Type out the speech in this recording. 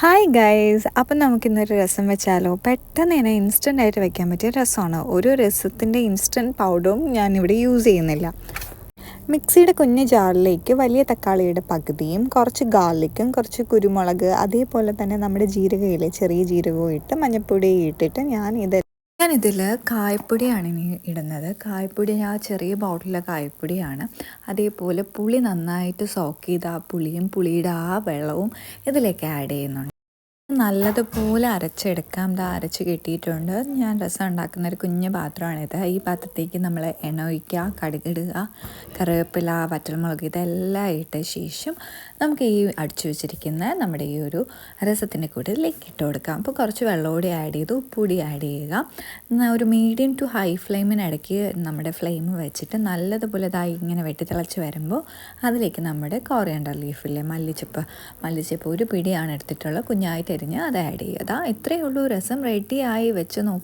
Hi guys, അപ്പം നമുക്കിന്നൊരു രസം വെച്ചാലോ. പെട്ടെന്ന് തന്നെ ഇൻസ്റ്റൻ്റ് ആയിട്ട് വെക്കാൻ പറ്റിയ രസമാണ്. ഒരു രസത്തിൻ്റെ ഇൻസ്റ്റൻറ്റ് പൗഡറും ഞാനിവിടെ യൂസ് ചെയ്യുന്നില്ല. മിക്സിയുടെ കുഞ്ഞ് ജാറിലേക്ക് വലിയ തക്കാളിയുടെ പകുതിയും കുറച്ച് ഗാർലിക്കും കുറച്ച് കുരുമുളക്, അതേപോലെ തന്നെ നമ്മുടെ ജീരകയിലെ ചെറിയ ജീരകവും ഇട്ട് മഞ്ഞൾപ്പൊടി ഇട്ടിട്ട് ഞാനിതിൽ കായപ്പൊടിയാണ് ഇനി ഇടുന്നത്. കായപ്പൊടി ആ ചെറിയ ബോട്ടിലെ കായപ്പൊടിയാണ്. അതേപോലെ പുളി നന്നായിട്ട് സോക്ക് ചെയ്ത ആ പുളിയും പുളിയുടെ ആ വെള്ളവും ഇതിലേക്ക് ആഡ് ചെയ്യുന്നുണ്ട്. നല്ലതുപോലെ അരച്ചെടുക്കാം. അരച്ച് കിട്ടിയിട്ടുണ്ട്. ഞാൻ രസം ഉണ്ടാക്കുന്ന ഒരു കുഞ്ഞു പാത്രമാണിത്. ഈ പാത്രത്തേക്ക് നമ്മൾ എണ്ണ ഒഴിക്കുക, കടുകിടുക, കറിവേപ്പില, വറ്റൽമുളക് ഇതെല്ലാം ഇട്ട ശേഷം നമുക്ക് ഈ അടിച്ചു വെച്ചിരിക്കുന്ന നമ്മുടെ ഈ ഒരു രസത്തിൻ്റെ കൂട്ടത്തിലേക്ക് ഇട്ട് കൊടുക്കാം. അപ്പോൾ കുറച്ച് വെള്ളമൂടി ആഡ് ചെയ്ത് ഉപ്പുകൂടി ആഡ് ചെയ്യുക. ഒരു മീഡിയം ടു ഹൈ ഫ്ലെയിമിനിടയ്ക്ക് നമ്മുടെ ഫ്ലെയിം വെച്ചിട്ട് നല്ലതുപോലെ ഇങ്ങനെ വെട്ടിത്തിളച്ച് വരുമ്പോൾ അതിലേക്ക് നമ്മുടെ കോറിയാണ്ടർ ലീഫില്ലേ, മല്ലിച്ചപ്പ് ഒരു പിടിയാണ് എടുത്തിട്ടുള്ളത്, കുഞ്ഞായിട്ട് അത് ആഡ് ചെയ്യുക. ഇത്രയേ ഉള്ളൂ. രസം റെഡിയായി. വെച്ച് നോക്കും.